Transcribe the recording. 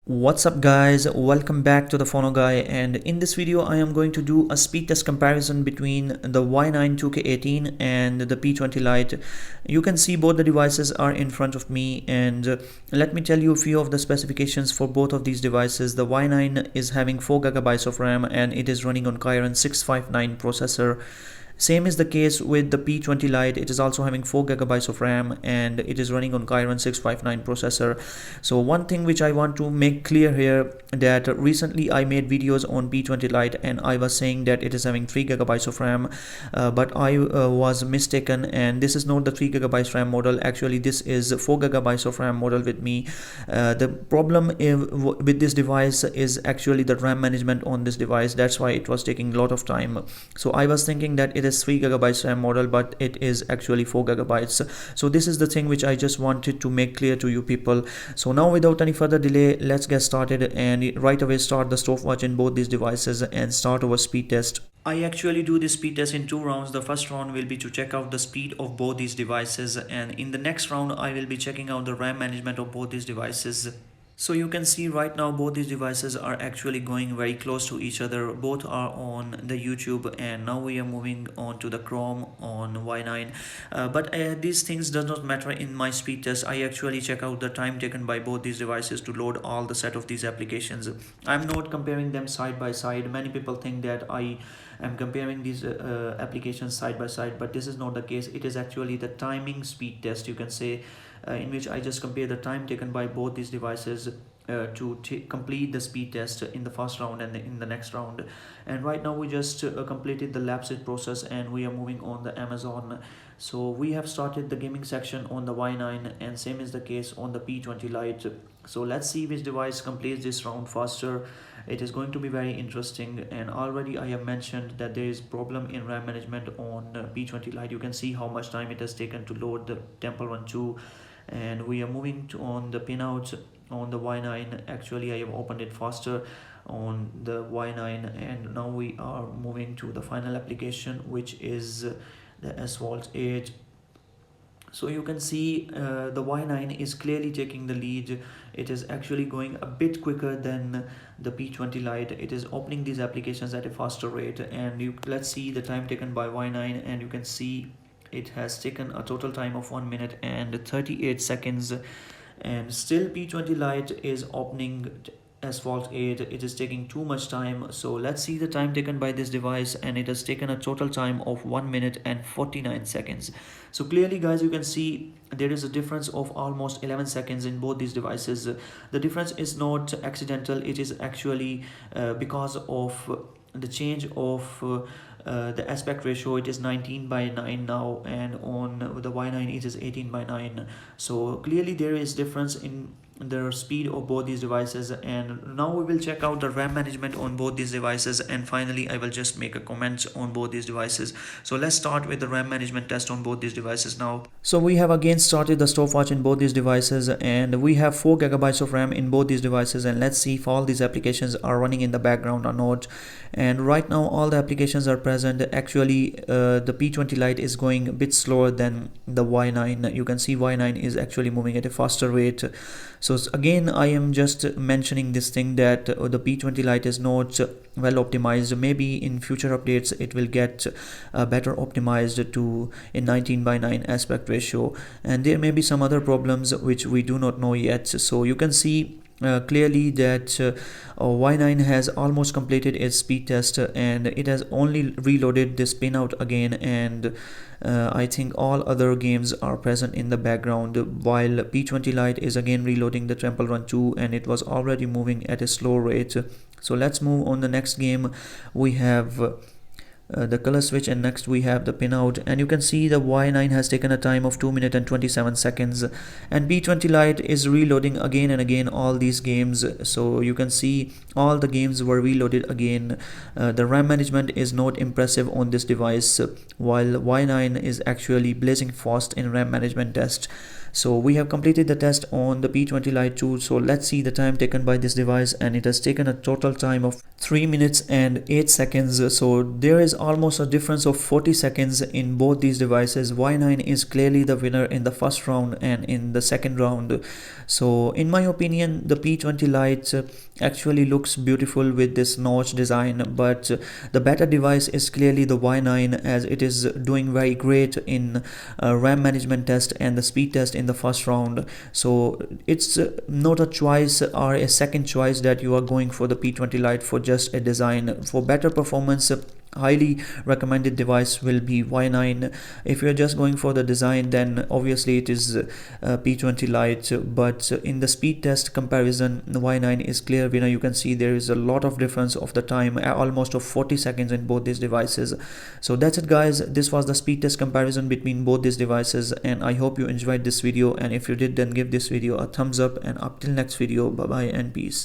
What's up guys, welcome back to the Phono Guy, and in this video I am going to do a speed test comparison between the Y9 2K18 and the P20 Lite. You can see both the devices are in front of me, and let me tell you a few of the specifications for both of these devices. The Y9 is having 4GB of RAM and it is running on Kirin 659 processor. Same is the case with the P20 Lite. It is also having 4GB of RAM and it is running on Kirin 659 processor. So one thing which I want to make clear here, that recently I made videos on P20 Lite and I was saying that it is having 3GB of RAM, but I was mistaken, and this is not the 3GB RAM model. Actually this is 4GB of RAM model with me. The problem with this device is actually the RAM management on this device. That's why it was taking a lot of time. So I was thinking that it is 3GB RAM model, but it is actually 4GB. So this is the thing which I just wanted to make clear to you people. So now without any further delay, let's get started and right away start the stopwatch in both these devices and start our speed test. I actually do this speed test in two rounds. The first round will be to check out the speed of both these devices, and in the next round I will be checking out the RAM management of both these devices. So you can see right now both these devices are actually going very close to each other. Both are on the YouTube, and now we are moving on to the Chrome on Y9. But these things does not matter in my speed test. I actually check out the time taken by both these devices to load all the set of these applications. I'm not comparing them side by side. Many people think that I am comparing these applications side by side, but this is not the case. It is actually the timing speed test, you can say, in which I just compare the time taken by both these devices to complete the speed test in the first round and in the next round. And right now we just completed the lab set process and we are moving on the Amazon. So we have started the gaming section on the Y9, and same is the case on the P20 Lite. So let's see which device completes this round faster. It is going to be very interesting, and already I have mentioned that there is problem in RAM management on P20 Lite. You can see how much time it has taken to load the Temple Run 2, and we are moving to on the pinouts on the Y9. Actually I have opened it faster on the Y9, and now we are moving to the final application, which is the Asphalt 8. So you can see the Y9 is clearly taking the lead. It is actually going a bit quicker than the P20 Lite. It is opening these applications at a faster rate, and let's see the time taken by Y9, and you can see it has taken a total time of 1 minute and 38 seconds, and still P20 Lite is opening Asphalt 8. It is taking too much time. So let's see the time taken by this device, and it has taken a total time of 1 minute and 49 seconds. So clearly guys, you can see there is a difference of almost 11 seconds in both these devices. The difference is not accidental. It is actually because of the change of the aspect ratio. It is 19:9 now, and on the Y9 it is 18:9. So clearly there is difference in the speed of both these devices. And now we will check out the RAM management on both these devices, and finally I will just make a comment on both these devices. So let's start with the RAM management test on both these devices now. So we have again started the stopwatch in both these devices, and we have 4GB of RAM in both these devices, and let's see if all these applications are running in the background or not. And right now all the applications are present. Actually the P20 Lite is going a bit slower than the Y9. You can see Y9 is actually moving at a faster rate. So again I am just mentioning this thing that the P20 Lite is not well optimized. Maybe in future updates it will get better optimized to a 19:9 aspect ratio, and there may be some other problems which we do not know yet. So you can see clearly that Y9 has almost completed its speed test, and it has only reloaded this pinout again, and I think all other games are present in the background, while P20 Lite is again reloading the Temple Run 2, and it was already moving at a slow rate. So let's move on the next game. We have the color switch, and next we have the pinout, and you can see the Y9 has taken a time of 2 minutes and 27 seconds, and P20 Lite is reloading again and again all these games. So you can see all the games were reloaded again. The RAM management is not impressive on this device, while Y9 is actually blazing fast in RAM management test. So we have completed the test on the P20 Lite too. So let's see the time taken by this device, and it has taken a total time of 3 minutes and 8 seconds. So there is almost a difference of 40 seconds in both these devices, Y9 is clearly the winner in the first round and in the second round. So in my opinion, the P20 Lite actually looks beautiful with this notch design, but the better device is clearly the Y9, as it is doing very great in RAM management test and the speed test in the first round. So it's not a choice or a second choice that you are going for the P20 Lite for just a design. For better performance, highly recommended device will be Y9. If you're just going for the design, then obviously it is P20 Lite, but in the speed test comparison, the Y9 is clear winner. You can see there is a lot of difference of the time, almost of 40 seconds in both these devices. So that's it guys, this was the speed test comparison between both these devices, and I hope you enjoyed this video, and if you did, then give this video a thumbs up, and up till next video, bye bye and peace.